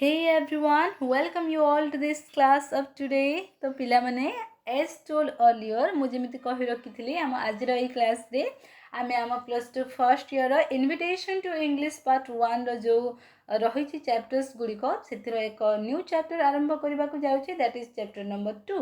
Hey everyone, welcome you all to this class of today. तो पिला माने as told earlier मुझे मिति कहि रखिथिली हम आज रो ए क्लास रे आमे हम +2 फर्स्ट ईयर रो इनविटेशन टू इंग्लिश पार्ट 1 रो जो रही चैप्टर्स गुड़िक से एक न्यू चैप्टर आरंभ करने को जाऊँगी दैट इज चैप्टर नंबर 2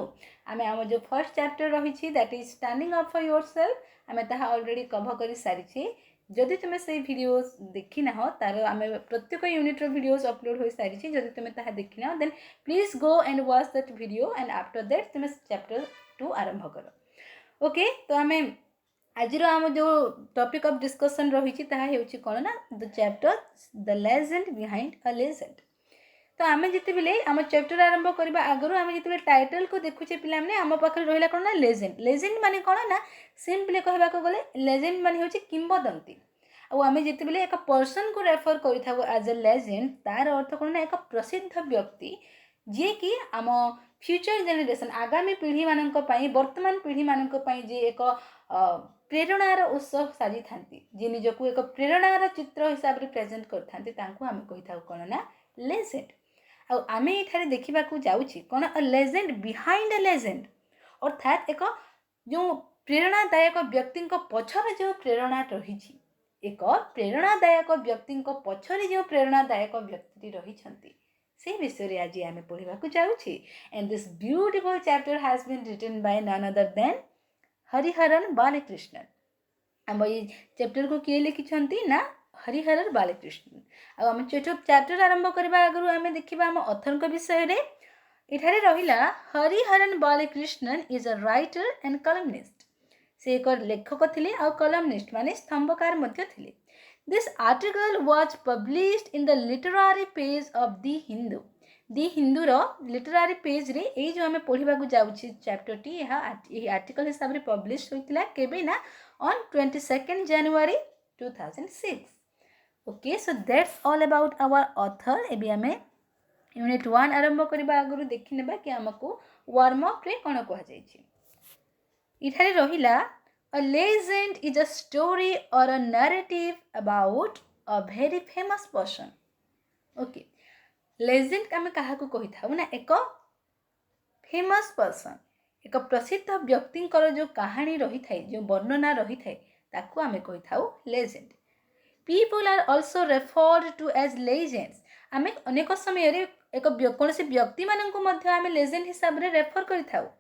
आमे हम जो फर्स्ट चैप्टर रही that is standing up for yourself आमे ताहा ऑलरेडी कवर कर सारी जदि तुम्हें से वीडियोस देखी ना तार आम प्रत्येक यूनिट वीडियोस अपलोड हो सारी जदि तुम्हें ताहा देखी ना then please go and watch that video and after that तुम्हें चैप्टर 2 आरंभ कर ओके तो आम आज आम जो टॉपिक ऑफ डिस्कशन रही कौन ना the chapter the legend behind a legend तो आम जिते आम चैप्टर आरंभ करने आगु आम जिते टाइटल को देखुचे पे आम पाखे रहा कौन ना लेजेंड लेजेंड माने कौन ना सिंपली कहवा गले लेजेंड माने हूँ किंबदंती आम जिते एक पर्सन को रेफर कर एज ए लेजेंड तार अर्थ कौन ना एक प्रसिद्ध व्यक्ति जी कि आम फ्यूचर जेनेरेशन आगामी पीढ़ी मान वर्तमान पीढ़ी मान जी एक प्रेरणार उत्स साजी था जी निजक एक प्रेरणार चित्र हिसाब से प्रेजेंट करते आम कही कौन ना लेजेंड आम ये देखा जाऊँगी कौन a legend behind a legend अर्थात एक जो प्रेरणादायक व्यक्ति पछरे जो प्रेरणा रही एक प्रेरणादायक व्यक्ति पछरे जो प्रेरणादायक व्यक्ति रही से विषय आज आम पढ़ा जाऊँगी and this beautiful chapter has been written by none other than Hariharan Balakrishnan आम ये चैप्टर को किए लिखिं ना हरिहरन बालकृष्णन आम चैप्टर आरंभ करने आगु आम देखा आम अथर विषय में इठारे रहिला Hariharan Balakrishnan is a writer and columnist से एक लेखक थिले आ कलमनिस्ट माने स्तंभकार मध्य थिले this article was published in the literary page of the Hindu रो लिटरेरी पेज रे ए जो हमें पढ़िबा को जाउछि चैप्टर टी यह आर्टिकल हिसाब रे पब्लिश होइतिला केबे ना on 22 January 2006 okay so that's all about our author एबे हमें यूनिट 1 आरंभ करबा आगु देखि नेबा कि हमको वार्म अप रे कोन कहै छै इठारे रहिला A legend is a story or a narrative about a very famous person. Okay. Legend आम क्या कही था ना एक फेमस पर्सन एक प्रसिद्ध व्यक्ति जो कहानी रही था जो वर्णना रही था आम कही था legend people are also referred to as legends आम अनेक समय एक कौन से व्यक्ति मानक आम लेजेंड हिसाब से रेफर कर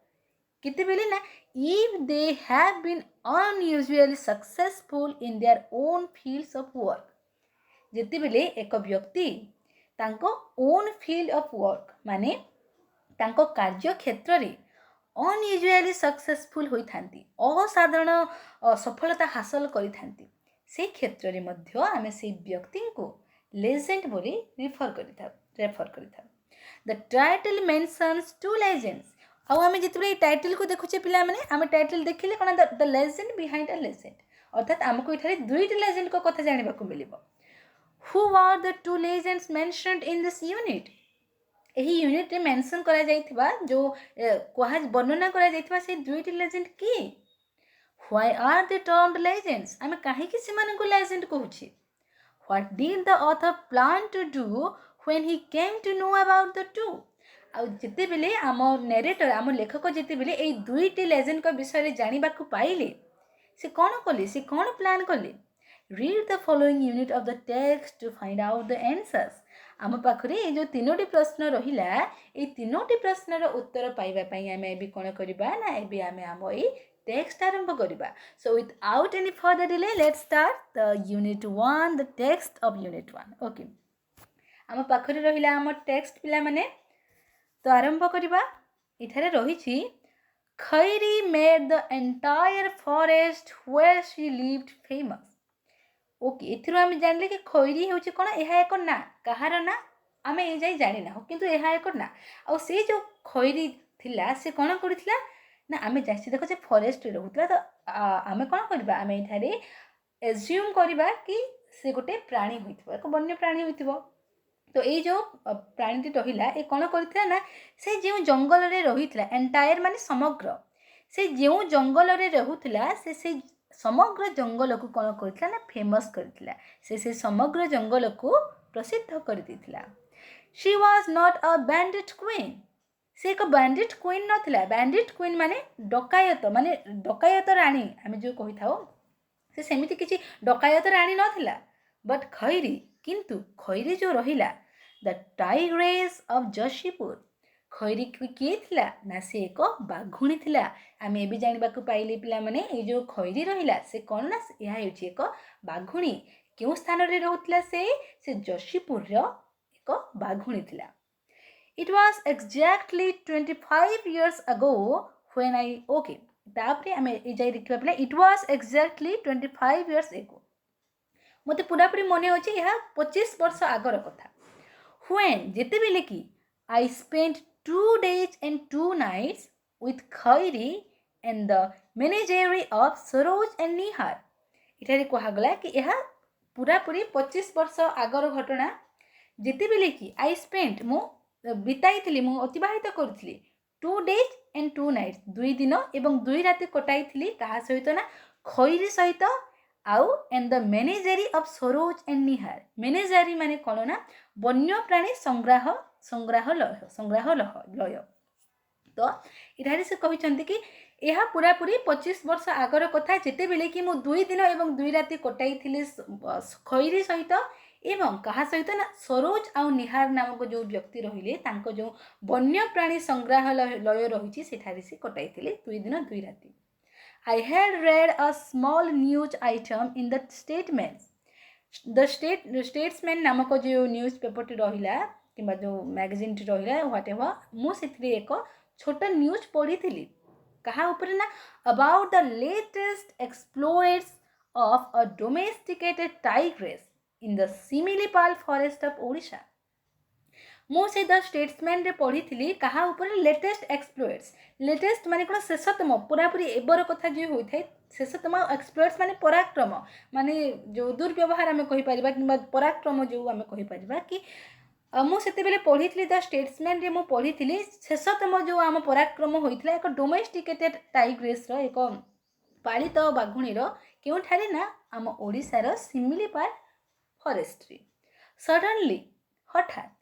किते बेले ना if they have been unusually successful in their own fields of work जेते बेले एक व्यक्ति तांको own field of work माने तांको कार्य क्षेत्र रे unusually successful होई थांती असाधारण सफलता हासिल करि थांती से क्षेत्र रे मध्य आमे से व्यक्ति को लेजेंड बोली refer करिथा the title mentions two legends आम जिते टाइटल को देखुचे पिला माने आम टाइटल देखिले कौन the legend behind a legend अर्थात आमको ये दुईट लेजेंड को कथा जाना मिलिबो who are the two legends mentioned in this unit यही यूनिट रे मेंशन करा जाइथिबा जो कहा वर्णना करा जाइथिबा से दुईट लेजेंड की why are they termed legends आम काहे कि सेमान को लेजेंड कहूछि what did the author plan to do when he came to know about the two जिते बेले आम नेरेटर आम लेखक जिते बेले ए दुईटी लेजेंड को विषय जानिबा को पाइले से कौन कले से कौन प्लान कले read the following unit of the text to find out the answers आम पाखरे जो तीनोटी प्रश्न रहिला ए तीनोटी प्रश्नर उत्तर पाइबा पई आमे एबी कोन करबा ना एबी आमे आम ए टेक्स्ट आरंभ करबा so without any further delay let's start the unit 1 the text of unit 1 okay आम पाखरे रहिला आम टेक्स्ट पिला माने तो आरंभ करवा इठारे रही Khairi made the entire forest where she lived famous okay एथिरो हम जानले कि खैरी होची कोन एहा एक ना कहार ना आमे ए जाई जानि ना किंतु एहा एक ना आ से जो खैरी थिला से कोन करथिला ना आमे जासी देखो जे फॉरेस्ट रे रहउतला तो आमे कोन करबा आमे इठारे एज्यूम करबा कि से गोटे प्राणी होइथबो एक वन्य प्राणी होइथबो तो ये जो प्राणी रहिला ये कौन करथिला ना से जो जंगल रे रहितला एंटायर माने समग्र से जो जंगल रे रहउतला से समग्र जंगल को कौन करथिला ना फेमस करथिला से समग्र जंगल को प्रसिद्ध कर देथिला। She was not a bandit queen, से एक बैंडिट क्वीन नथिला। बैंडिट क्वीन माने डकायत राणी आमे जो कहि थाओ से सेमिति किछि डकायत राणी नथिला। बट खैरी, किंतु खैरी जो रहिला द टाइग्रेस ऑफ जशीपुर, खैरी किए थिला ना से एक बाघुणी थिला। आमे एबे जानिबाकु पाइले पिला माने ए जो खैरी रहिला से कोन ना या हेउछि एक बाघुणी। केउ स्थान रे रहउतला से जशीपुर रो एक बाघुणी थिला। It was exactly 25 years ago when I okay तापरे आमे ए जाई देखिबा पिला it was exactly 25 years ago। मते पूरा पूरी मने होछि यह 25 वर्ष आगर कथा। When जेते बेले की I spent 2 days and 2 nights with Khairi and the menagerie of Saroj and Nihar। इठारे कहा गला कि यह पूरा पूरी 25 वर्ष आगर घटना। जेते बेले की I spent मु बिताई थिली मु अतिबाहित करथिली 2 days and 2 nights 2 दिन एवं 2 राति कटाई थिली कहा सहित ना खैरी सहित आउ and the menagerie of Saroj and Nihar. Menagerie माने कोन ना वन्य प्राणी संग्रह लय। तो इधारे से कहिसंती कि यह पूरा पूरी 25 वर्ष आगर कथा जेते बेले कि मु 2 दिन एवं 2 राति कटाई थिली खैरी सहित एवं कहा सहित ना सरोज आउ निहार नामक जो व्यक्ति रहिले तांको जो वन्य प्राणी संग्रहालय रहिछि सेठारे से कटाई थिले 2 दिन 2 राति। I had read a small news item in the Statesman। statesman नामक जो न्यूज पेपर टी रहिला किबा जो मैगजीन टी रहिला व्हाटएवर मु सेथि एक छोटा न्यूज पढी थिली कहा ऊपर ना about the latest exploits of a domesticated tigress in the Similipal forest of Odisha. मु से द स्टेट्समैन रे पढ़ी थिली कहा ऊपर लेटेस्ट एक्सप्लोइट्स। लेटेस्ट माने कोन शेषतम पूरा पूरी एबर कथा जे होई थाए शेषतम एक्सप्लोइट्स माने पराक्रम माने जो दुर्व्यवहार आमे कहि परिबा किबा पराक्रम जो आमे कहि परिबा कि मु सेते बेले पढ़ी थिली द स्टेट्समैन रे मु पढ़ी थिली शेषतम जो आम पराक्रम होइथिला एक डोमेस्टिकेटेड टाइग्रेस रो एक पालित बाघुणी रो केउठारे ना आम ओडिसा रो सिमिलीपाल फॉरेस्ट रे। सडनली हठात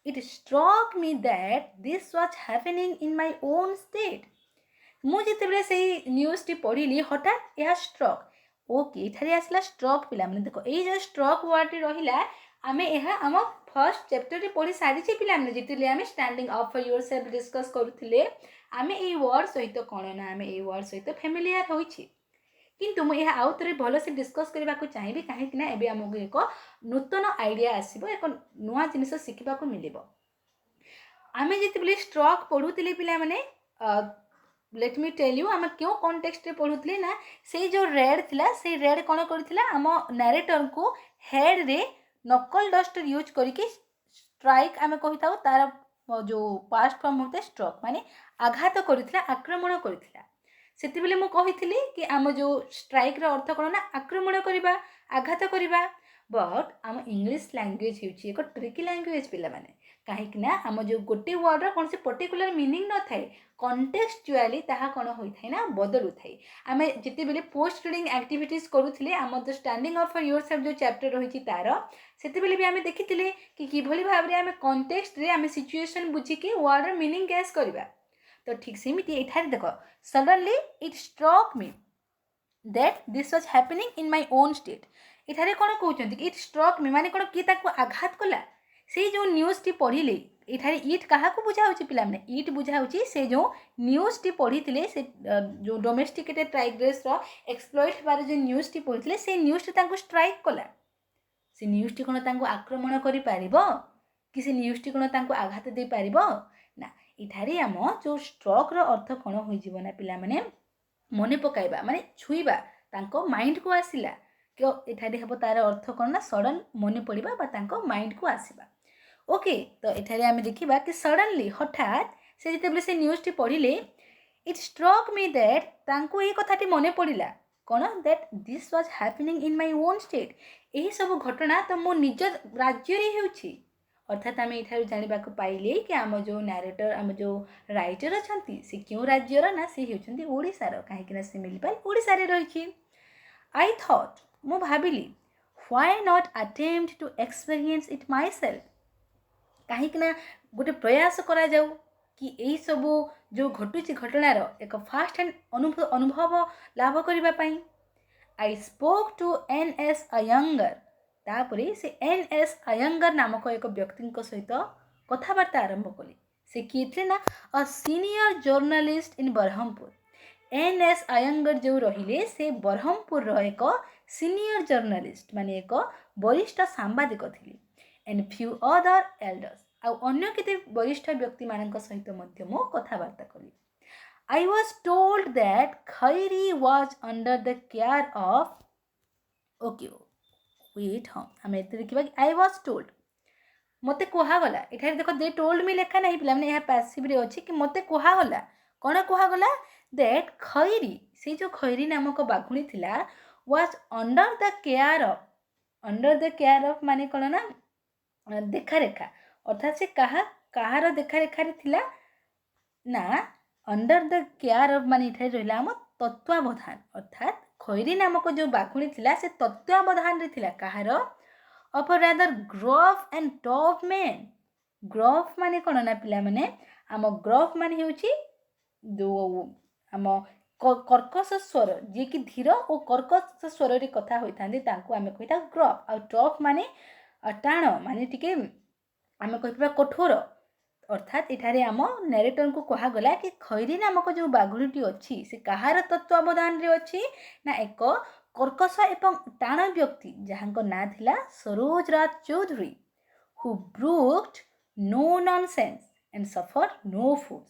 it struck me that this was happening in my own state। मु जेते बेले सेही न्यूज टी पढ़िली हठात यह स्ट्रक ओके इठारे आसला स्ट्रक पिला माने देखो ए जो स्ट्रक वर्ड टी रहिला आमे यह हम फर्स्ट चैप्टर रे पढ़ी सारी छी पिला माने जेतेले आमे standing up for yourself discuss करूथिले आमे ए वर्ड सहित कोन ना आमे ए वर्ड सहित फेमिलियर होइछि किंतु मु यह आउ तरे भलो से डिस्कस करबा को चाहिबी काहे कि ना एबे हमको एक नूतन आइडिया आसीबो एक नुवा जिनिस सिखिबा को मिलिबो। आमे जेते बेले स्ट्रक पढुतिले पिला माने लेट मी टेल यू आमे क्यों कॉन्टेक्स्ट रे पढुतिले ना से जो रेड थिला से रेड कोन करथिला हम नरेटर को हेड रे नकल डस्टर यूज करके स्ट्राइक आमे कहिताउ तार जो पास्ट फॉर्म होते स्ट्रोक माने आघात करथिला आक्रमण करथिला सेति बेले मु कहिथिली कि आम जो स्ट्राइक रो अर्थ कोन ना आक्रमण करिबा आघात करिबा बट आम इंग्लिश लैंग्वेज हेउची एक ट्रिकी लैंग्वेज पिला माने काहे कि ना आम जो गोटे वर्ड रो कोन से पर्टिकुलर मीनिंग न थाए कॉन्टेक्चुअली ताहा कोन होई थाए ना बदलु थाए। आमे जेते बेले पोस्ट रीडिंग एक्टिविटीज करूथिले आम the standing up for yourself जो चैप्टर रहिची तार सेते बेले भी आमे देखिथिले कि किभली भाबरे आमे कॉन्टेक्स्ट रे आमे सिचुएशन बुझी के वर्ड रो मीनिंग गैस करिबा। तो ठीक सेमिति एठारे देखो suddenly it struck me that this was happening in my own state. एठारे कोन कहउचंती कि इट स्ट्रक मी माने कोन कि ताको आघात कला से जो न्यूज टी पढिले एठारे इट काहा को बुझाउची पिला माने इट बुझाउची से जो न्यूज टी पढिथिले से जो डोमेस्टिकेटेड टाइग्रेस रो एक्सप्लॉइट बारे जो न्यूज टी पढिथिले से न्यूज टी ताको स्ट्राइक कला से न्यूज टी कोन ताको आक्रमण करि पारिबो कि से न्यूज टी कोन ताको आघात दे पारिबो ना। इठारे आम जो स्ट्रोक रो अर्थ कोन होई जीव ना पिला माने मने पकाइबा माने छुईबा तांको माइंड को आसिला कि इठारे हेबो तार अर्थ कोन ना सडन मने पड़िबा बा तांको माइंड को आसीबा। ओके तो इठारे आमे देखिबा कि सडनली हठात से जेते बेले से न्यूज टी पढिले इट स्ट्रक मी दैट तांको ए कथाटी मने पड़िला कोन that this was happening in my own state एही सब घटना तो मो निज राज्य रे हेउची। अर्थात आम ये जानवा पाइले कि आम जो नरेटर आम जो राइटर अच्छा से क्यों राज्यर ना सी होती ओडिशार कहीं से मिलपाल ओडिशा रही। आई थॉट मु भाविली why not attempt to experience it myself? କାହିଁକି ନା ଗୋଟେ ପ୍ରୟାସ କରାଯାଉ କି ଏଇ ସବୁ ଯେଉଁ ଘଟୁଛି ଘଟଣାର ଏକ ଫାର୍ଷ୍ଟ ହ୍ୟାଣ୍ଡ ଅନୁଭବ ଲାଭ କରିବା ପାଇଁ। I spoke to N.S. Iyengar। ତାପରେ ସେ N.S. Iyengar ନାମକ ଏକ ବ୍ୟକ୍ତିଙ୍କ ସହିତ କଥାବାର୍ତ୍ତା ଆରମ୍ଭ କଲେ। ସେ କିଏ ଥିଲେ ନା ଅ senior journalist in Brahmapur. N.S. Iyengar ଯେଉଁ ରହିଲେ ସେ ବ୍ରହ୍ମପୁରର ଏକ ସିନିୟର ଜର୍ଣ୍ଣାଲିଷ୍ଟ ମାନେ ଏକ ବରିଷ୍ଠ ସାମ୍ବାଦିକ ଥିଲେ। and few other elders ଆଉ ଅନ୍ୟ କେତେ ବରିଷ୍ଠ ବ୍ୟକ୍ତିମାନଙ୍କ ସହିତ ମଧ୍ୟ ମୁଁ କଥାବାର୍ତ୍ତା କଲି। I was told that Khairi was under the care of okay wait ହଁ ଆମେ ଏତେ ଦେଖିବା କି I was told ମୋତେ କୁହାଗଲା ଏଠାରେ ଦେଖ they told me ଲେଖା ନାହିଁ ପିଲାମାନେ ଏହା ପାସିଭରେ ଅଛି କି ମୋତେ କୁହାଗଲା କ'ଣ କୁହାଗଲା that Khairi ସେ ଯେଉଁ ଖଇରି ନାମକ ବାଘୁଣୀ ଥିଲା was under the care of ମାନେ କ'ଣ ନା ଦେଖାରେଖା ଅର୍ଥାତ୍ ସେ କାହାର ଦେଖାରେଖାରେ ଥିଲା ନା ଅଣ୍ଡର ଦ କେୟାର ଅଫ୍ ମାନେ ଏଠାରେ ରହିଲା ଆମ ତତ୍ତ୍ୱାବଧାନ ଅର୍ଥାତ୍ ଖଇରି ନାମକ ଯେଉଁ ବାଘୁଣୀ ଥିଲା ସେ ତତ୍ତ୍ୱାବଧାନରେ ଥିଲା କାହାର ଅଫ୍ ଅ ରାଦର ଗ୍ରଫ୍ ଆଣ୍ଡ ଟଫ୍ ମେନ୍। ଗ୍ରଫ୍ ମାନେ କ'ଣ ନା ପିଲାମାନେ ଆମ ଗ୍ରଫ୍ ମାନେ ହେଉଛି ଯେଉଁ ଆମ କର୍କଶ ସ୍ୱର ଯିଏକି ଧୀର ଓ କର୍କଶ ସ୍ୱରରେ କଥା ହୋଇଥାନ୍ତି ତାଙ୍କୁ ଆମେ କହିଥାଉ ଗ୍ରଫ୍ ଆଉ ଟଫ୍ ମାନେ ଟାଣ ମାନେ ଟିକେ ଆମେ କହିଥିବା କଠୋର ଅର୍ଥାତ୍ ଏଠାରେ ଆମ ନ୍ୟାରେଟରଙ୍କୁ କୁହାଗଲା କି ଖଇରି ନାମକ ଯେଉଁ ବାଘୁଣୀଟି ଅଛି ସେ କାହାର ତତ୍ତ୍ୱାବଧାନରେ ଅଛି ନା ଏକ କର୍କଶ ଏବଂ ଟାଣ ବ୍ୟକ୍ତି ଯାହାଙ୍କ ନାଁ ଥିଲା ସରୋଜ ରାଜ Choudhury who brooked no nonsense and suffered no fools।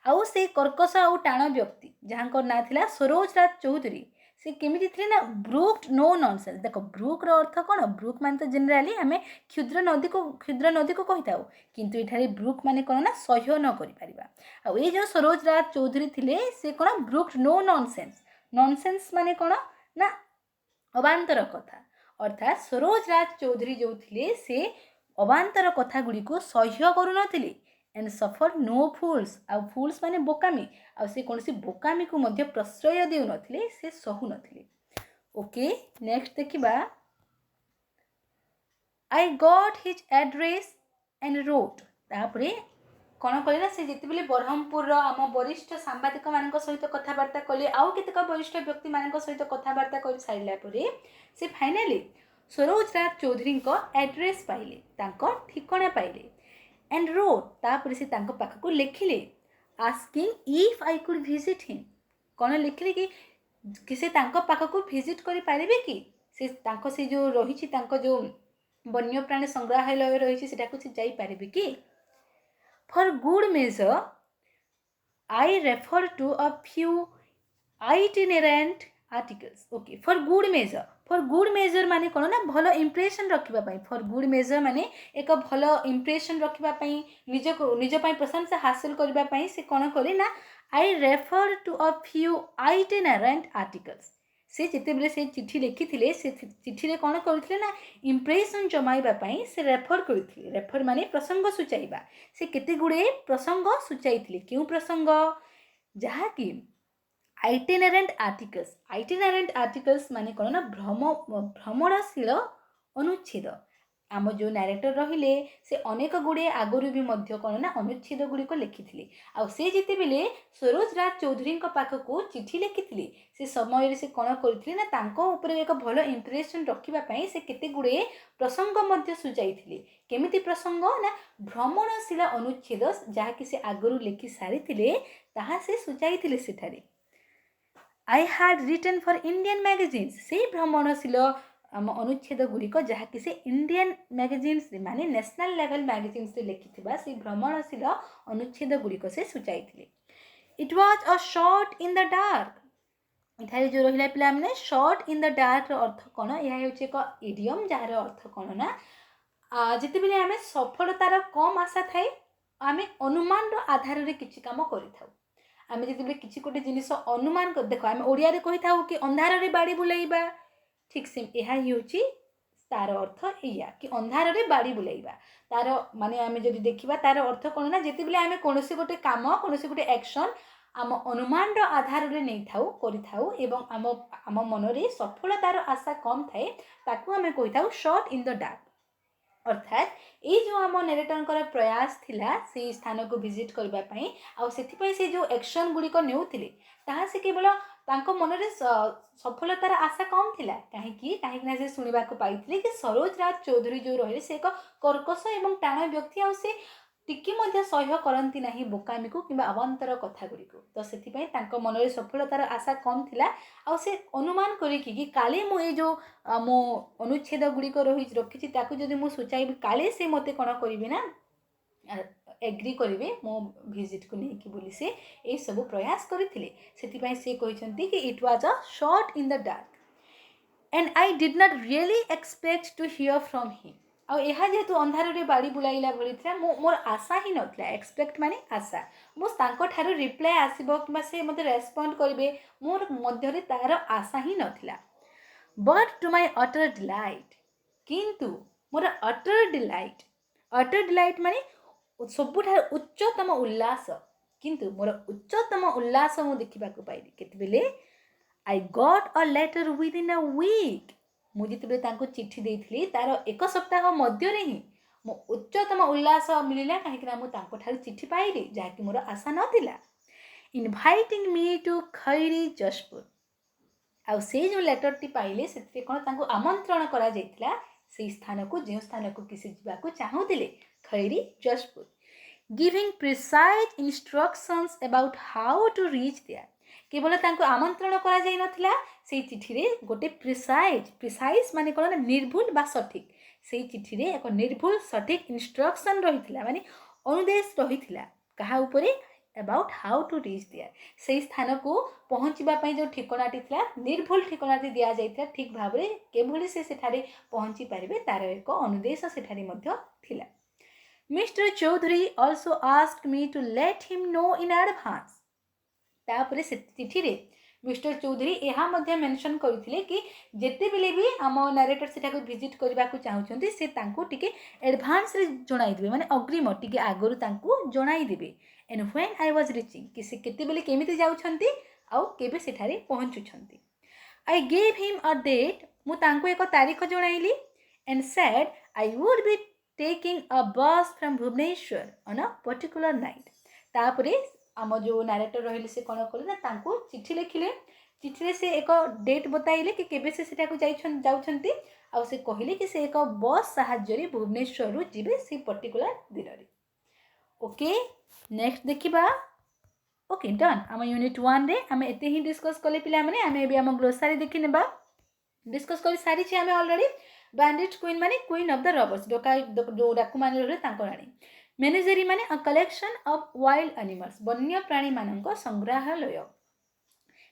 ଆଉ ସେଇ କର୍କଶ ଆଉ ଟାଣ ବ୍ୟକ୍ତି ଯାହାଙ୍କ ନାଁ ଥିଲା ସରୋଜ ରାଜ ଚୌଧୁରୀ ସେ କେମିତି ଥିଲେ ନା ବ୍ରୁକ୍ଡ ନୋ ନନସେନ୍ସ। ଦେଖ ବ୍ରୁକ୍ର ଅର୍ଥ କ'ଣ ବ୍ରୁକ୍ ମାନେ ତ ଜେନେରାଲି ଆମେ କ୍ଷୁଦ୍ର ନଦୀକୁ କହିଥାଉ କିନ୍ତୁ ଏଠାରେ ବ୍ରୁକ୍ ମାନେ କ'ଣ ନା ସହ୍ୟ ନ କରିପାରିବା। ଆଉ ଏଇ ଯେଉଁ ସରୋଜ ରାଜ ଚୌଧୁରୀ ଥିଲେ ସେ କ'ଣ ବ୍ରୁକ୍ଡ ନୋ ନନସେନ୍ସ ମାନେ କ'ଣ ନା ଅବାନ୍ତର କଥା ଅର୍ଥାତ୍ ସରୋଜ ରାଜ ଚୌଧୁରୀ ଯେଉଁ ଥିଲେ ସେ ଅବାନ୍ତର କଥା ଗୁଡ଼ିକୁ ସହ୍ୟ କରୁନଥିଲେ and suffered no fools ଆଉ fools ମାନେ ବୋକାମି ଆଉ ସେ କୌଣସି ବୋକାମିକୁ ମଧ୍ୟ ପ୍ରଶ୍ରୟ ଦେଉନଥିଲେ ସେ ସହୁନଥିଲେ। ଓକେ ନେକ୍ସଟ ଦେଖିବା I got his address and wrote। ତାପରେ କ'ଣ କଲେ ନା ସେ ଯେତେବେଳେ ବ୍ରହ୍ମପୁରର ଆମ ବରିଷ୍ଠ ସାମ୍ବାଦିକମାନଙ୍କ ସହିତ କଥାବାର୍ତ୍ତା କଲେ ଆଉ କେତେକ ବରିଷ୍ଠ ବ୍ୟକ୍ତିମାନଙ୍କ ସହିତ କଥାବାର୍ତ୍ତା କରିସାରିଲା ପରେ ସେ ଫାଇନାଲି ସରୋଜ ରାଜ ଚୌଧୁରୀଙ୍କ ଆଡ୍ରେସ୍ ପାଇଲେ ତାଙ୍କ ଠିକଣା ପାଇଲେ and wrote ତାପରେ ସେ ତାଙ୍କ ପାଖକୁ ଲେଖିଲେ asking if I could visit him। କ'ଣ ଲେଖିଲେ କି ସେ ତାଙ୍କ ପାଖକୁ ଭିଜିଟ୍ କରିପାରିବେ କି ସେ ତାଙ୍କ ସେ ଯେଉଁ ରହିଛି ତାଙ୍କ ଯେଉଁ ବନ୍ୟପ୍ରାଣୀ ସଂଗ୍ରହାଳୟ ରହିଛି ସେଟାକୁ ସେ ଯାଇପାରିବେ କି। For good measure I refer to a few itinerant articles। okay for good measure ମାନେ କ'ଣ ନା ଭଲ ଇମ୍ପ୍ରେସନ୍ ରଖିବା ପାଇଁ for good measure ମାନେ ଏକ ଭଲ ଇମ୍ପ୍ରେସନ୍ ରଖିବା ପାଇଁ ନିଜ ପାଇଁ ପ୍ରଶଂସା ହାସଲ କରିବା ପାଇଁ ସେ କ'ଣ କଲେ ନା I refer to a few itinerant articles। ସେ ଯେତେବେଳେ ସେ ଚିଠି ଲେଖିଥିଲେ ସେ ଚିଠିରେ କ'ଣ କରିଥିଲେ ନା ଇମ୍ପ୍ରେସନ୍ ଜମାଇବା ପାଇଁ ସେ ରେଫର କରିଥିଲେ। ରେଫର ମାନେ ପ୍ରସଙ୍ଗ ସୂଚାଇବା ସେ କେତେ ଗୁଡ଼ିଏ ପ୍ରସଙ୍ଗ ସୂଚାଇଥିଲେ କେଉଁ ପ୍ରସଙ୍ଗ ଯାହାକି ଆଇଟିନେରେଣ୍ଟ ଆର୍ଟିକଲ୍ସ ମାନେ କ'ଣ ନା ଭ୍ରମଣଶୀଳ ଅନୁଚ୍ଛେଦ। ଆମ ଯେଉଁ ନାରେଟର ରହିଲେ ସେ ଅନେକ ଗୁଡ଼ିଏ ଆଗରୁ ବି ମଧ୍ୟ କ'ଣ ନା ଅନୁଚ୍ଛେଦ ଗୁଡ଼ିକ ଲେଖିଥିଲେ ଆଉ ସେ ଯେତେବେଳେ ସରୋଜ ରାଜ ଚୌଧୁରୀଙ୍କ ପାଖକୁ ଚିଠି ଲେଖିଥିଲେ ସେ ସମୟରେ ସେ କ'ଣ କରିଥିଲେ ନା ତାଙ୍କ ଉପରେ ଏକ ଭଲ ଇମ୍ପ୍ରେସନ୍ ରଖିବା ପାଇଁ ସେ କେତେ ଗୁଡ଼ିଏ ପ୍ରସଙ୍ଗ ମଧ୍ୟ ସୂଚାଇଥିଲେ। କେମିତି ପ୍ରସଙ୍ଗ ନା ଭ୍ରମଣଶୀଳ ଅନୁଚ୍ଛେଦ ଯାହାକି ସେ ଆଗରୁ ଲେଖି ସାରିଥିଲେ ତାହା ସେ ସୂଚାଇଥିଲେ ସେଠାରେ। I had written for Indian magazines ସେଇ ଭ୍ରମଣଶୀଳ ଆମ ଅନୁଚ୍ଛେଦ ଗୁଡ଼ିକ ଯାହାକି ସେ ଇଣ୍ଡିଆନ୍ ମ୍ୟାଗାଜିନ୍ସ ମାନେ ନ୍ୟାସନାଲ୍ ଲେଭେଲ୍ ମ୍ୟାଗାଜିନ୍ସରେ ଲେଖିଥିବା ସେଇ ଭ୍ରମଣଶୀଳ ଅନୁଚ୍ଛେଦ ଗୁଡ଼ିକ ସେ ସୂଚାଇଥିଲେ। It was a shot in the dark। ଏଠାରେ ଯେଉଁ ରହିଲା ପିଲାମାନେ shot in the darkର ଅର୍ଥ କ'ଣ ଏହା ହେଉଛି ଏକ ଇଡିୟମ୍ ଯାହାର ଅର୍ଥ କ'ଣ ନା ଯେତେବେଳେ ଆମେ ସଫଳତାର କମ୍ ଆଶା ଥାଏ ଆମେ ଅନୁମାନର ଆଧାରରେ କିଛି କାମ କରିଥାଉ। ଆମେ ଯେତେବେଳେ କିଛି ଗୋଟେ ଜିନିଷ ଅନୁମାନ ଦେଖ ଆମେ ଓଡ଼ିଆରେ କହିଥାଉ କି ଅନ୍ଧାରରେ ବାଡ଼ି ବୁଲେଇବା ଠିକ୍ ସେ ଏହା ହେଉଛି ତାର ଅର୍ଥ ଏଇଆ କି ଅନ୍ଧାରରେ ବାଡ଼ି ବୁଲେଇବା ତାର ମାନେ ଆମେ ଯଦି ଦେଖିବା ତାର ଅର୍ଥ କ'ଣ ନା ଯେତେବେଳେ ଆମେ କୌଣସି ଗୋଟେ କାମ କୌଣସି ଗୋଟେ ଆକ୍ସନ୍ आम अनुमान आधार रे नहीं थाउ करि थाउ एवं आम आम मन रे सफलतार आशा कम थाए ताकू आमे कहि थाउ शॉट इन द डार्क। अर्थात ये जो आम नरेटर प्रयास थिला से स्थान को विजिट करबा पई आ सेथिपई से जो एक्शन गुड़िक नेउथिले ताहा से केवल तांको मनरे सफलतार आशा कम थिला कहीं ना से सुनिबा को पाइथिले कि सरोज राज चौधरी जो रहे से एक कर्कश एवं टाण व्यक्ति आ से टिके मध्य सह्य करती नहीं बोकामी को किंबा अवांतर कथा गुड़ी को तो से मनरे सफलतार आशा कम थिला आ से अनुमान करिकि काले मु ये जो मो अनुच्छेद गुड़िक रखी जदि मुझे सूचाइबी काले से मते कौन करी ना एग्री करेंगे मो विजिट को लेकिन बोली से ये सब प्रयास करते से कहते कि it was a shot in the dark and I did not really expect to hear from him आ यह जेहेतु अंधार रे बाड़ी बुलाइला भली था मोर आशा ही नथिला एक्सपेक्ट माने आशा मुझे रिप्लाय आसीबो कि से मते रेस्पोंड करेंगे मोर मध्य तार आशा ही नथिला but to my utter delight किंतु मोर अटर डिलाइट माने सबुठार उच्चतम उल्लास किंतु मोर उच्चतम उल्लास मु देखा पाइली केतबेले I got a letter within a week मुझे चिठी देती तार एक सप्ताह मध्य ही मो उच्चतम उल्लास मिलला कहीं चिठी पाइली जहाँकि मोर आशा नाला इनभाइटिंग मी टू खैरी जशपुर आ से जो लेटर टी पाइले से कौन आमंत्रण करा जाइतिला से स्थान को जो स्थान को किसी जावाक चाहूले Khairi Jashpur giving precise instructions about how to reach there केवल आमंत्रण करा जाई नथिला से चिठी रे गोटे प्रिसाइज माने कौन निर्भुल बा सठिक से चिठी रे एक निर्भुल सठिक इंस्ट्रक्शन रहिथिला माने अनुदेश रहिथिला कहा उपरे about how to reach there से स्थान को पहुँचवा जो ठिकनाटी था निर्भुल ठिकनाटी दि जाइथिला ठीक भाव में केभली से सेठारे पहुँची पारिबे तार एक अनुदेश सेठारे मध्य थिला mister Chaudhary also asked me to let him know in advance तापरे से चिठी रे मिस्टर चौधरी यह मेंशन करथिले कि जेते बेले भी आम नरेटर सेटा को विजिट करबा को चाहउछंती से तांको टिके एडवांस रे जणाई देबे माने अग्रिम टिके आगरु तांको जणाई देबे and when I was reaching कि से केते बेले केमिति जाउछंती आउ केबे सेठारे पहुंचुछंती I gave him a date मु तांको एक तारीख जणाइली and said I would be taking a bus from Bhubaneswar on a particular night तापरे आम जो नरेटर रहिले से कौन कले ना तांको चिठी लिखिले चिठी से एक डेट बताइले कि केबे से सेटा को जाउछंती आ से कहिले कि से एक बस साहाय्य भुवनेश्वर रु जिबे से पर्टिकुलर दिन रे ओके नेक्स्ट देखिबा ओके डन आम यूनिट 1 रे आम एते ही डिस्कस कले पिला माने आम एबे आम ग्लोसारी देखि नेबा डिस्कस कर सारी छी आम ऑलरेडी बैंडिट क्वीन माने क्वीन ऑफ द रॉबर्स डोका जो डाकू माने रहे तांको रानी मेनेजरी माने a collection of wild animals वन्य प्राणी मानक संग्रहालय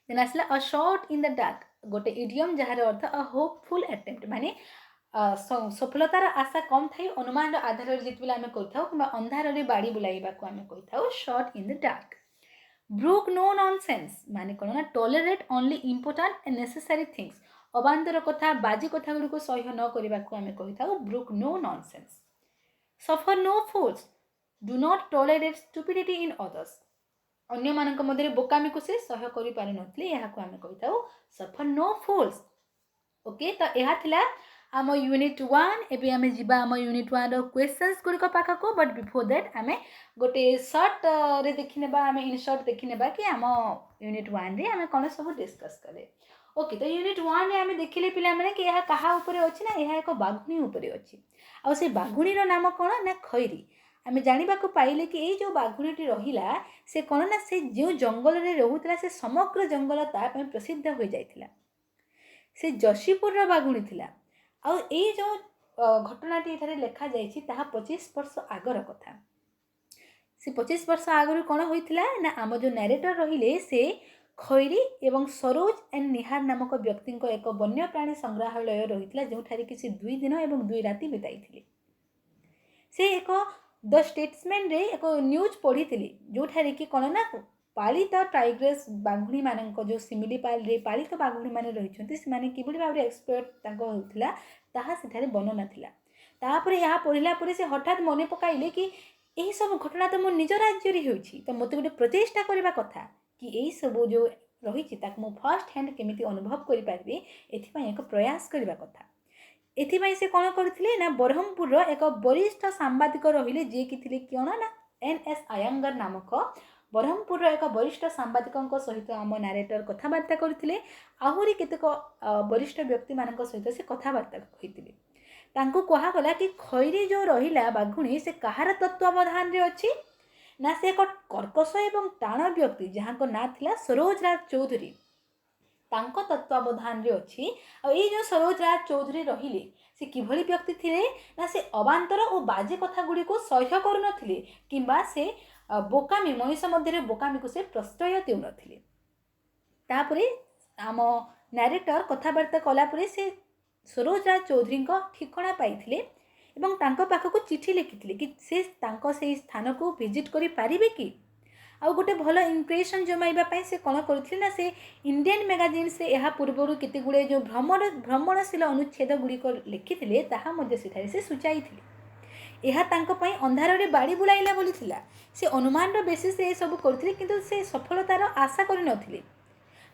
देन आसला अ शॉट इन द डार्क गोटे इडियम जार अर्थ अ होपफुल अटेम्प्ट माने सफलतार आशा कम थी अनुमान आधार जितेबाला आम कही कि अंधार रे बाड़ी बुलाइबा को आम कही shot in the dark brook no nonsense माने कौन ना tolerate only important and necessary things अबांतर कथा बाजी कथा गुड़ी सह्य न करने को आम कही brook no nonsense suffer no fools do not tolerate stupidity in others अन्य मानक मध्य बोकामी को से सह्य करि पारि नथले यहा को आम कही सफर नो फूल्स ओके तो यह थिला आम यूनिट 1 एबे आमे जिबा आम यूनिट 1 रो क्वेश्चंस गुड़िक पाख को बट बिफोर दैट आमे गोटे शॉर्ट रे देखिनेबा आमे इन शॉर्ट देखिनेबा कि आम यूनिट 1 रे आमे कोन सब डिस्कस करे ओके तो यूनिट 1 रे आमे देखिले पिला माने कि यह कहा ऊपर अछि ना यह एक बाघुणी ऊपर अछि आ से बाघुणी रो नाम कोन ना खैरी आमे जानिबा को पाइले कि ए जो बाघुणीटी रहिला से कोन ना से जो जंगल रे रहुतला से समग्र जंगल ता पे प्रसिद्ध हो जाइतिला से जशीपुर रो बाघुणी थिला आ ये जो घटनाटी एठारे लेखा जाइछि ताहा 25 वर्ष आगर कथा से 25 वर्ष आगर कौन होइतिला ना आम जो नरेटर रहिले से खैरी एवं सरोज एंड निहार नामक व्यक्ति एक वन्य प्राणी संग्रहालय रही जो किसी 2 दिन एवं 2 राति बिताई से एक द स्टेट्समैन रे एक न्यूज पढ़ी जो कि कौन ना पालित टाइग्रेस बाघुणी मान जो सिमिलीपाल रे पालित बाघुणी मान रही कि भाव एक्सपर्ट होता ताहा सेठारे वर्णना थिला तापर यह पढ़ला पर से हठात मन पकाइले कि यही सब घटना तो मो निज राज्य रे होछि तो मते गोटे प्रचेष्टा करबा कथा कि यही सब जो रही मु फर्स्ट हैंड केमिति अनुभव करि पारबे एथिपाई एक प्रयास करबा कथा। एथिपाई से कौन करथिले ना ब्रह्मपुर एक वरिष्ठ सांबादिक रहिले जे कि थिले कोन ना एन.एस. आयंगर नामक ब्रह्मपुर एक वरिष्ठ सांबादिक सहित आम नारेटर कथबार्ता करथिले। आहुरी केतेक वरिष्ठ व्यक्ति मान सहित से कथबार्ता होइतिले। तांको कहा गला कि खैरी जो रहिला बाघुणी से कहार तत्वावधान रे अछि ना से एक कर्कश एवं टाण व्यक्ति जहाँ को ना थिला सरोज राज चौधरी तांको तत्वावधान रे अछि। आ ए जो सरोज राज चौधरी रहिले से किभली व्यक्ति थिले ना से अबांतर और बाजे कथा गुडी को सह्य करू नथिले किंबा से बोकामी मनीष मध्य बोकामी को से प्रश्रय देउ नथिले। तापरे आम नारेटर कथबार्ता कलापुरे से सरोज राज चौधरी ठिकणा पाइथिले एवं तांको पाखको चिठी लिखिथिले कि से तांको से स्थान को विजिट करि पारिबे कि आउ गोटे भल इम्प्रेशन जमाइबा पई से कोन करथिले ना से इंडियन मैगजीन से यहा पूर्वरु केते गुडे जो भ्रमणशील अनुच्छेद गुडी लिखिथिले ताहा मध्ये सेठारे से सुचाइथिले। यहा तांको पई अंधार रे बाड़ी बुलाइला बोली थिला। से अनुमान रो बेसिस रे सब करथिले किंतु से सफलतार आशा करि नथिले।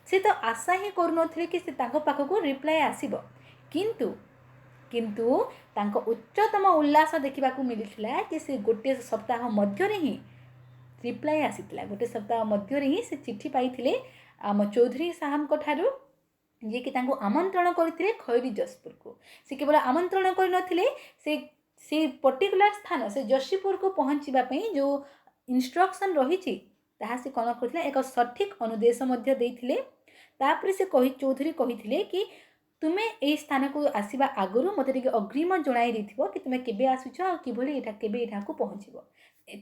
से तो आशा ही करू नथिले कि से तांको पाखको रिप्लाई आसीबो किंतु किंतु तांको उच्चतम उल्लास देखा मिलता कि से गोटे सप्ताह मध्य ही रिप्लाई आसीथिला। गोटे सप्ताह मध्य ही से चिट्ठी पाइथिले आम चौधरी साहब ठारू जे कि तांको आमंत्रण करथिले खैरी जशपुर को। से केवल आमंत्रण कर नथिले से पर्टिकुलर स्थान से जशीपुर को पहुँचवा जो इंस्ट्रक्शन रही ताहा से कौन करथिले एक सठिक अनुदेश मध्य देइथिले। तापर से चौधरी कहिथिले कि तुमे ए स्थान को आसीबा आगुरु मते टिके अग्रिम जणाई दिथिबो कि तुमे केबे आसुछ आ किभली एठा केबे एठा को पहुँचबो।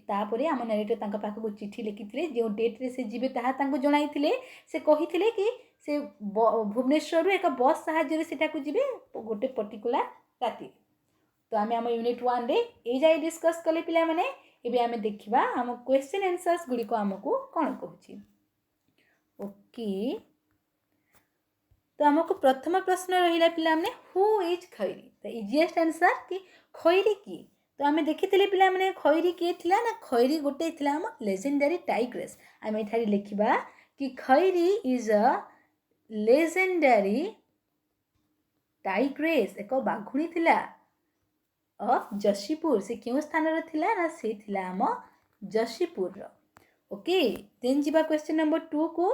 तापरे आम नारेटर तांका पाखको चिट्ठी लिखिथिले जो डेट रे से जिबे ताहा तांको जणाइथिले। से कहिथिले कि से भुवनेश्वर एक बस साहाय्य सेटा को जिबे गोटे पर्टिकुलर राति। तो आमे आम यूनिट 1 रे ए जाई डिस्कस कले पिला माने। एबे आमे देखिबा आम क्वेश्चन आंसर्स गुडी को हमको कोन कहूची। ओके तो आमको प्रथम प्रश्न रहिला पिला माने who is Khairi. The easiest answer कि खैरी की। तो आमे देखिथिले पिला माने खैरी के थिला ना खैरी गोटे थिला हम लेजेंडरी टाइग्रेस। आमे एठारी लिखिबा कि खैरी इज अ लेजेंडरी टाइग्रेस एक बाघुणी थिला ऑफ जशीपुर। से क्यों स्थान रे थिला ना से थिला हम जशीपुर रो। ओके देन जिबा क्वेश्चन नंबर 2 को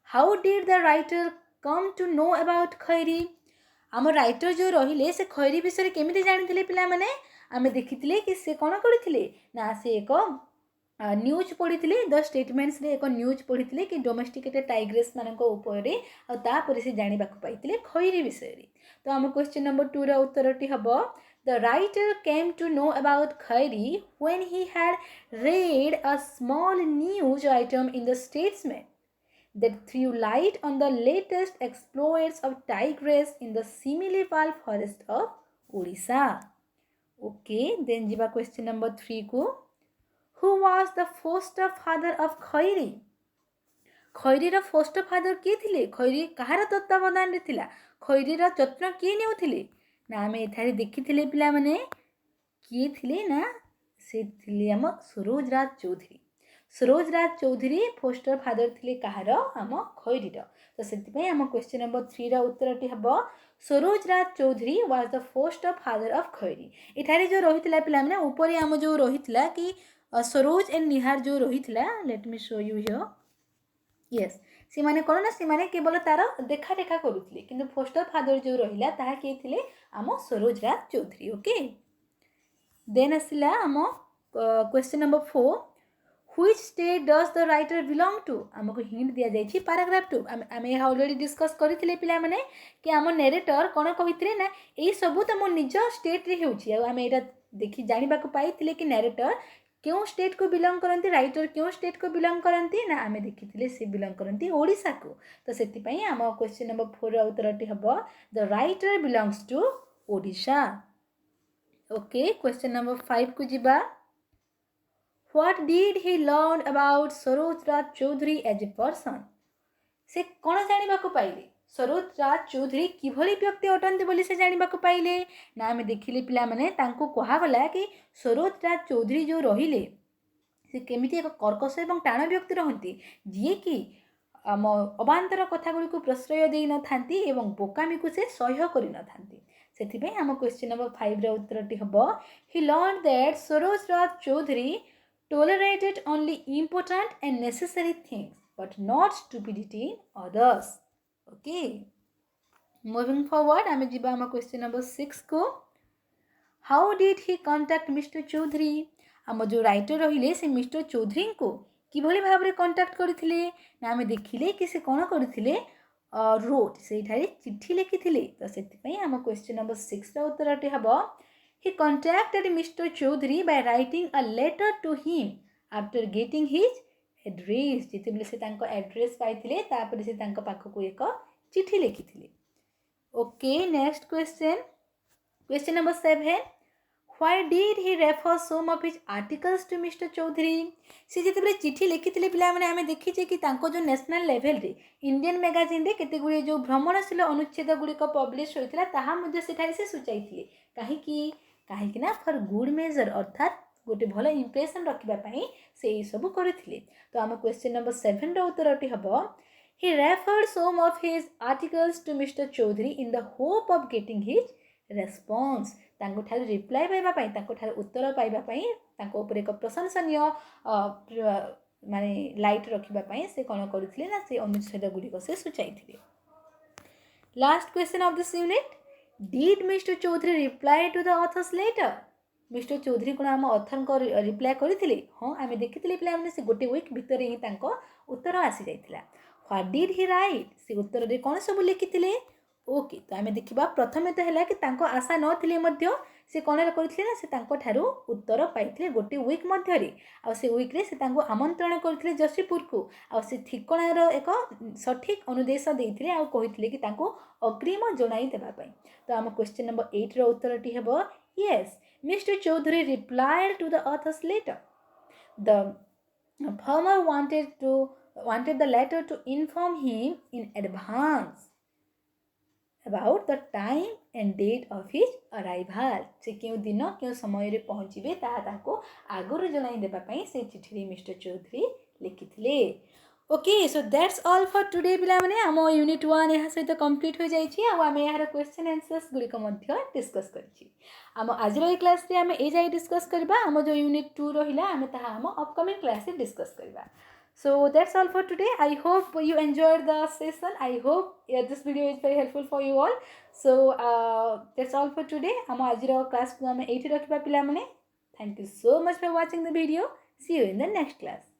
how did the writer come to know about Khairi. आम राइटर जो रहिले से खैरी विषय केमिति जानिथिले पिला माने। आमे देखिथिले कि से कोन करथिले ना से एक न्यूज पढ़िथिले द स्टेटमेंट्स रे एक न्यूज पढ़िथिले कि डोमेस्टिकेटेड टाइग्रेस मानक ऊपर आ तापर से जानिबा को पाइथिले खैरी विषय रे। तो आम क्वेश्चन नंबर 2 रा उत्तरटी हबो the writer came to know about Khairi when he had read a small news item in the Statesman that threw light on the latest exploits of tigress in the Similipal forest of Odisha. Okay, then jiba question number 3 ko who was the foster father of खैरी। खैरी रा poster father किए थिले। खैरी कहार तत्वावधान रे थिला। खैरी रा जत्न किए नेउथिले ना आमे एथारे देखिथिले पिला माने किए थिले ना से थिले हम सरोज राज चौधरी। सरोज राज चौधरी फोस्टर फादर थिले कहार हम खैरी रा। तो सेति पय हम क्वेश्चन नंबर 3 रा उत्तरटी हबो Saroj Raj Chaudhary was the foster father of Khairi. एठारे जो रहितला पिला माने ऊपर हम जो रहितला कि सरोज एंड निहार जो रहितला let me show you here. Yes से माने कोन ना से माने केवल तार देखा देखा करूथिले किंतु फोस्टर फादर जो रहिला ताहा के थिले हम सरोज राज चौधरी। ओके देन आसिला हम question number 4 which state does the writer belong to. हमको हिंट दिया जाइछि पैराग्राफ 2। आमे ऑलरेडी डिस्कस करिथिले पिला माने कि हम नरेटर कोन कहिथिले ना एई सबु त मो निज स्टेट रे हेउछि। आ आमे एटा देखि जानिबा को पाइथिले कि नरेटर क्यों स्टेट को बिलोंग करती राइटर क्यों स्टेट को बिलोंग करती ना आमे देखिथिले से बिलोंग करती ओडिशा को। तो सेति पई हम क्वेश्चन नंबर 4 रा उत्तरटी हबो the writer belongs to Odisha. Okay question number 5 को जिबा what did he learn about Saroj Raj Chaudhary as a person. से कोन जानिबा को पाइले सरोज राज चौधरी किभली व्यक्ति अटंती बोली से जानिबा को पाइले ना आमे देखिले पिला माने तांको कहा गला कि सरोज राज चौधरी जो रहिले से केमिति एक कर्कश एवं टाण व्यक्ति रहती जी कि आम अबांतर कथागुड़ी को प्रश्रय दे न थांती एवं बोकामी को से सह्य कर न थांती से आम क्वेश्चन नंबर 5 रो उत्तरटी हम he learn that Saroj Raj Chaudhary tolerated only important and necessary things but not stupidity in others. Okay, moving forward आम जीवा आम क्वेश्चन नंबर 6 को how did he contact Mr. Chaudhary आम जो राइटर रहिले से मिस्टर चौधरी को किभली भाव में कंटाक्ट करथिले ना आम देखिले कि से कोन करथिले रोट से चिट्ठी लिखिथिले तो सेति आम क्वेश्चन नंबर 6 रो उत्तरटी हबो he contacted Mr. Chaudhary by writing a letter to him after getting his address जिते से तांको एड्रेस पाइथिले तापर से तांको पाखको एक चिट्ठी लिखिथिले okay next question number 7 why did he refer some of his articles to Mr. Chaudhary से जिते चिट्ठी लिखिथिले पिला माने आमे देखिचे कि तांको जो नेशनल लेवल रे इंडियन मैगजीन रे केते गुडी जो भ्रमणशील अनुच्छेद गुडी को पब्लिश होइथिला ताहा मध्ये सेठारे से सुचाइथिले काहे ना फॉर गुड मेजर अर्थात गोटे भल इंप्रेशन रखिबा से सब करथिले तो आम क्वेश्चन नंबर 7 रो उत्तरटी हबो he referred some of his articles to Mr. Chaudhary in the hope of getting his response तांको ठार रिप्लाई पाइबा पई तांको ठार उत्तर पाइबा पई तांको ऊपर एक प्रशंसनीय माने लाइट रखिबा पई से कोन करथिले ना से अनुच्छेद गुडी को से सुचाइथिले last question of this unit Did Mr. Chaudhary reply to the author's letter? Mr. Chaudhary को आम ऑथर को रिप्लाई करथिले हां आमे देखिथिले पिला माने से गोटे वीक भीतर ही तांको उत्तर आसी जाइथिला What did he write? से उत्तर रे कोन सब लिखिथिले ओके तो आमे देखिबा प्रथमे तो हैला कि तांको आशा नथिले मध्य से कोन करथिले ना से तांको ठारू उत्तर पाइथिले गोटे वीक मध्य रे आ से वीक रे से तांको आमंत्रण करथिले जसीपुर को आ से ठिकाना रो एक सठिक अनुदेश देइथिले आ कहिथिले कि तांको अग्रिम जणाई देबा पई तो आम क्वेश्चन नंबर 8 रो उत्तरटी हेबो yes mister Chaudhary replied to the author's letter the farmer wanted the letter to inform him in advance about the time and date of his arrival से क्यों दिन क्यों समय रे पहुँचीबे ताहा ताको आगुरु जणाई देबा पई से चिठी मिस्टर चौधरी लिखिथिले okay so that's all for today पिला माने हम यूनिट 1 यहाँ सहित कंप्लीट हो जाइछि आ आमे यार क्वेश्चन आंसर्स गुडी को मध्य डिस्कस करछि हम आज रो क्लास रे हम ए जाई डिस्कस करबा हम जो यूनिट 2 रहिला हम ताहा हम अपकमिंग क्लास रे डिस्कस करबा So that's all for today. I hope you enjoyed the session. I hope this video is very helpful for you all. So that's all for today. हम आज रो क्लास को हम एठी रखबा पिला माने. Thank you so much for watching the video. See you in the next class.